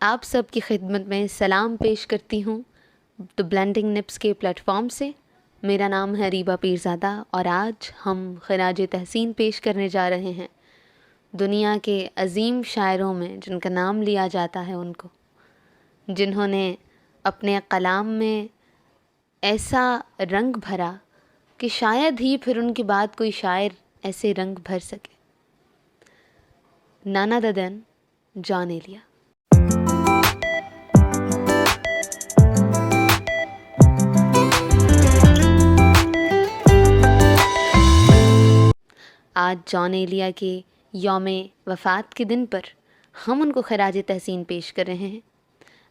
آپ سب کی خدمت میں سلام پیش کرتی ہوں تو بلینڈنگ نپس کے پلیٹ فارم سے۔ میرا نام ہے ریبا پیرزادہ اور آج ہم خراج تحسین پیش کرنے جا رہے ہیں دنیا کے عظیم شاعروں میں جن کا نام لیا جاتا ہے ان کو، جنہوں نے اپنے کلام میں ایسا رنگ بھرا کہ شاید ہی پھر ان کے بعد کوئی شاعر ایسے رنگ بھر سکے۔ نان ادر دین جان ایلیا۔ آج جان ایلیا کے یوم وفات کے دن پر ہم ان کو خراج تحسین پیش کر رہے ہیں۔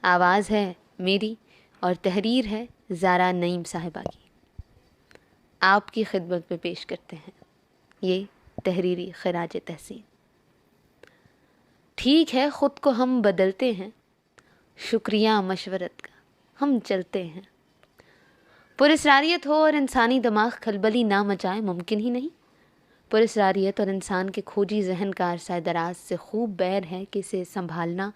آواز ہے میری اور تحریر ہے زارا نعیم صاحبہ کی۔ آپ کی خدمت میں پیش کرتے ہیں یہ تحریری خراج تحسین۔ ٹھیک ہے خود کو ہم بدلتے ہیں، شکریہ مشورت کا ہم چلتے ہیں۔ پراسراریت ہو اور انسانی دماغ کھلبلی نہ مچائے ممکن ہی نہیں۔ پراسراریت اور انسان کے کھوجی ذہن کا عرصہ دراز سے خوب بیر ہے کہ اسے سنبھالنا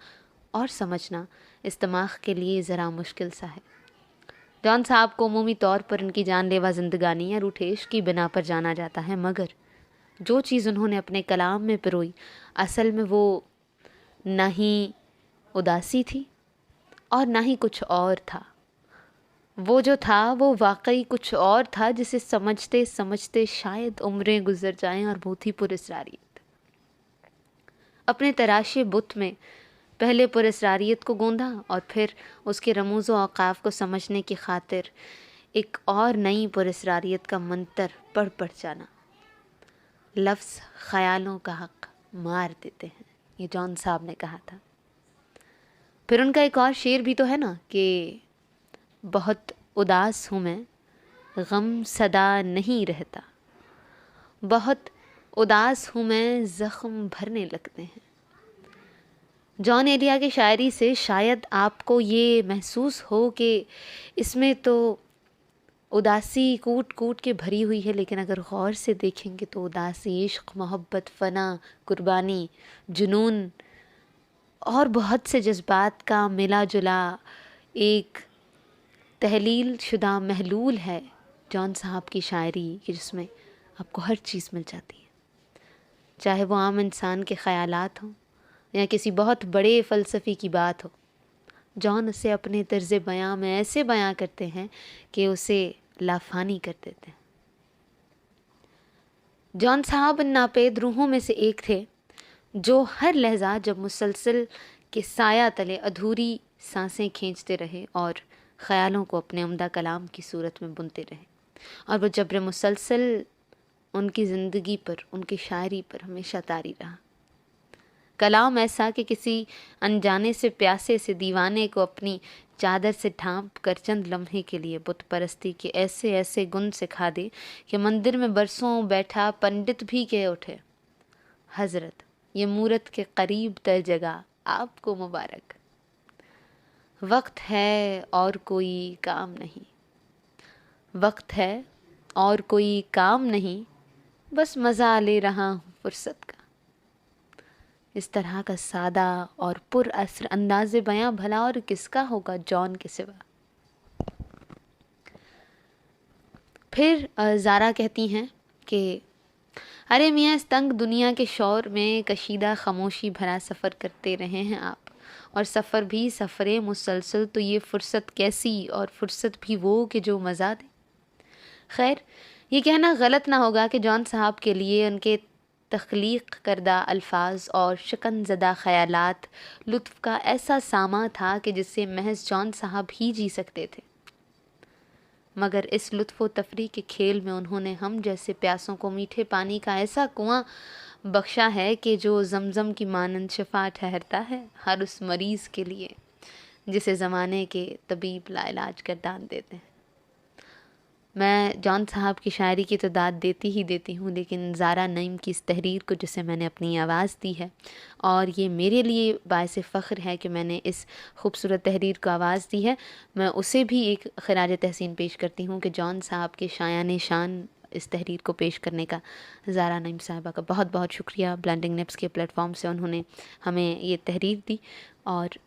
اور سمجھنا اس دماغ کے لیے ذرا مشکل سا ہے۔ جان صاحب کو عمومی طور پر ان کی جان لیوا زندگانی یا روٹھیش کی بنا پر جانا جاتا ہے، مگر جو چیز انہوں نے اپنے کلام میں پروئی اصل میں وہ نہ ہی اداسی تھی اور نہ ہی کچھ اور تھا۔ وہ جو تھا وہ واقعی کچھ اور تھا جسے سمجھتے سمجھتے شاید عمریں گزر جائیں، اور وہ تھی پراسراریت۔ اپنے تراشے بت میں پہلے پراسراریت کو گوندا اور پھر اس کے رموز و اوقاف کو سمجھنے کی خاطر ایک اور نئی پراسراریت کا منتر پڑھ جانا۔ لفظ خیالوں کا حق مار دیتے ہیں، یہ جان صاحب نے کہا تھا۔ پھر ان کا ایک اور شعر بھی تو ہے نا کہ بہت اداس ہوں میں غم صدا نہیں رہتا، بہت اداس ہوں میں زخم بھرنے لگتے ہیں۔ جان ایلیا کی شاعری سے شاید آپ کو یہ محسوس ہو کہ اس میں تو اداسی کوٹ کوٹ کے بھری ہوئی ہے، لیکن اگر غور سے دیکھیں گے تو اداسی عشق، محبت، فنا، قربانی، جنون اور بہت سے جذبات کا ملا جلا ایک تحلیل شدہ محلول ہے جان صاحب کی شاعری کہ جس میں آپ کو ہر چیز مل جاتی ہے، چاہے وہ عام انسان کے خیالات ہوں یا کسی بہت بڑے فلسفی کی بات ہو۔ جان اسے اپنے طرز بیاں میں ایسے بیاں کرتے ہیں کہ اسے لافانی کر دیتے ہیں۔ جان صاحب ان ناپید روحوں میں سے ایک تھے جو ہر لحظہ جب مسلسل کے سایہ تلے ادھوری سانسیں کھینچتے رہے اور خیالوں کو اپنے عمدہ کلام کی صورت میں بنتے رہے، اور وہ جبر مسلسل ان کی زندگی پر، ان کی شاعری پر ہمیشہ طاری رہا۔ کلام ایسا کہ کسی انجانے سے پیاسے سے دیوانے کو اپنی چادر سے ڈھانپ کر چند لمحے کے لیے بت پرستی کے ایسے ایسے گن سکھا دے کہ مندر میں برسوں بیٹھا پنڈت بھی کہہ اٹھے، حضرت یہ مورت کے قریب تر جگہ آپ کو مبارک۔ وقت ہے اور کوئی کام نہیں، وقت ہے اور کوئی کام نہیں، بس مزہ لے رہا ہوں فرصت کا۔ اس طرح کا سادہ اور پر اثر انداز بیاں بھلا اور کس کا ہوگا جان کے سوا۔ پھر زارا کہتی ہیں کہ ارے میاں اس تنگ دنیا کے شور میں کشیدہ خاموشی بھرا سفر کرتے رہے ہیں آپ، اور سفر بھی سفر مسلسل، تو یہ فرصت کیسی، اور فرصت بھی وہ کہ جو مزہ دے۔ خیر یہ کہنا غلط نہ ہوگا کہ جان صاحب کے لیے ان کے تخلیق کردہ الفاظ اور شکن زدہ خیالات لطف کا ایسا ساماں تھا کہ جس سے محض جان صاحب ہی جی سکتے تھے، مگر اس لطف و تفریح کے کھیل میں انہوں نے ہم جیسے پیاسوں کو میٹھے پانی کا ایسا کنواں بخشا ہے کہ جو زمزم کی مانند شفا ٹھہرتا ہے ہر اس مریض کے لیے جسے زمانے کے طبیب لا علاج گردان دیتے ہیں۔ میں جان صاحب کی شاعری کی تو داد دیتی ہی دیتی ہوں، لیکن زارا نعیم کی اس تحریر کو جسے میں نے اپنی آواز دی ہے، اور یہ میرے لیے باعث فخر ہے کہ میں نے اس خوبصورت تحریر کو آواز دی ہے، میں اسے بھی ایک خراج تحسین پیش کرتی ہوں کہ جان صاحب کے شایان شان اس تحریر کو پیش کرنے کا زارا نعیم صاحبہ کا بہت بہت شکریہ۔ بلینڈنگ نپس کے پلیٹ فارم سے انہوں نے ہمیں یہ تحریر دی، اور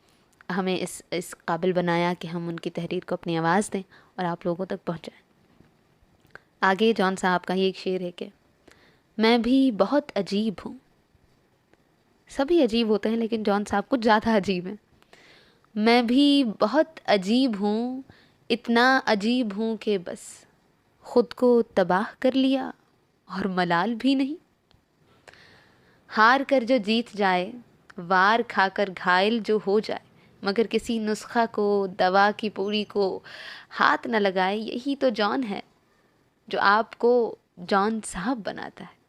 ہمیں اس قابل بنایا کہ ہم ان کی تحریر کو اپنی آواز دیں اور آپ لوگوں تک پہنچائیں۔ آگے جان صاحب کا ہی ایک شعر ہے کہ میں بھی بہت عجیب ہوں، سبھی عجیب ہوتے ہیں لیکن جان صاحب کچھ زیادہ عجیب ہیں۔ میں بھی بہت عجیب ہوں، اتنا عجیب ہوں کہ بس خود کو تباہ کر لیا اور ملال بھی نہیں۔ ہار کر جو جیت جائے، وار کھا کر گھائل جو ہو جائے، مگر کسی نسخہ کو، دوا کی پوری کو ہاتھ نہ لگائے، یہی تو جان ہے جو آپ کو جان صاحب بناتا ہے۔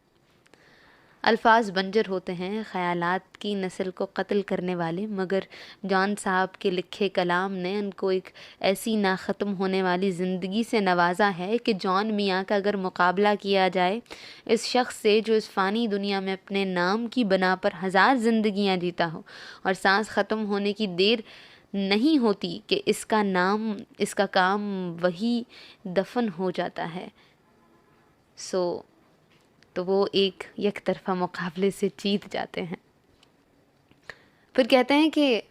الفاظ بنجر ہوتے ہیں، خیالات کی نسل کو قتل کرنے والے، مگر جان صاحب کے لکھے کلام نے ان کو ایک ایسی نا ختم ہونے والی زندگی سے نوازا ہے کہ جان میاں کا اگر مقابلہ کیا جائے اس شخص سے جو اس فانی دنیا میں اپنے نام کی بنا پر 1000 زندگیاں جیتا ہو اور سانس ختم ہونے کی دیر نہیں ہوتی کہ اس کا کام وہی دفن ہو جاتا ہے، تو وہ ایک یک طرفہ مقابلے سے جیت جاتے ہیں۔ پھر کہتے ہیں کہ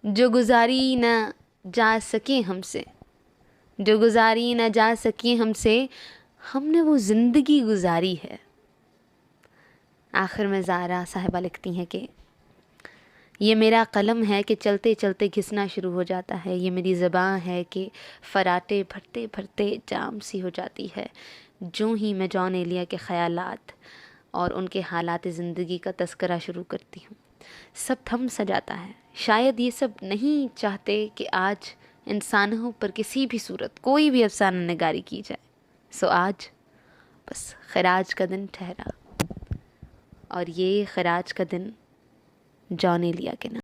جو گزاری نہ جا سکے ہم سے، جو گزاری نہ جا سکے ہم سے، ہم نے وہ زندگی گزاری ہے۔ آخر میں زہرا صاحبہ لکھتی ہیں کہ یہ میرا قلم ہے کہ چلتے چلتے گھسنا شروع ہو جاتا ہے، یہ میری زباں ہے کہ فراٹے بھرتے بھرتے جام سی ہو جاتی ہے۔ جو ہی میں جان ایلیا کے خیالات اور ان کے حالات زندگی کا تذکرہ شروع کرتی ہوں، سب تھم سا جاتا ہے۔ شاید یہ سب نہیں چاہتے کہ آج انسانوں پر کسی بھی صورت کوئی بھی افسانہ نگاری کی جائے، آج بس خراج کا دن ٹھہرا، اور یہ خراج کا دن جان ایلیا کے نام۔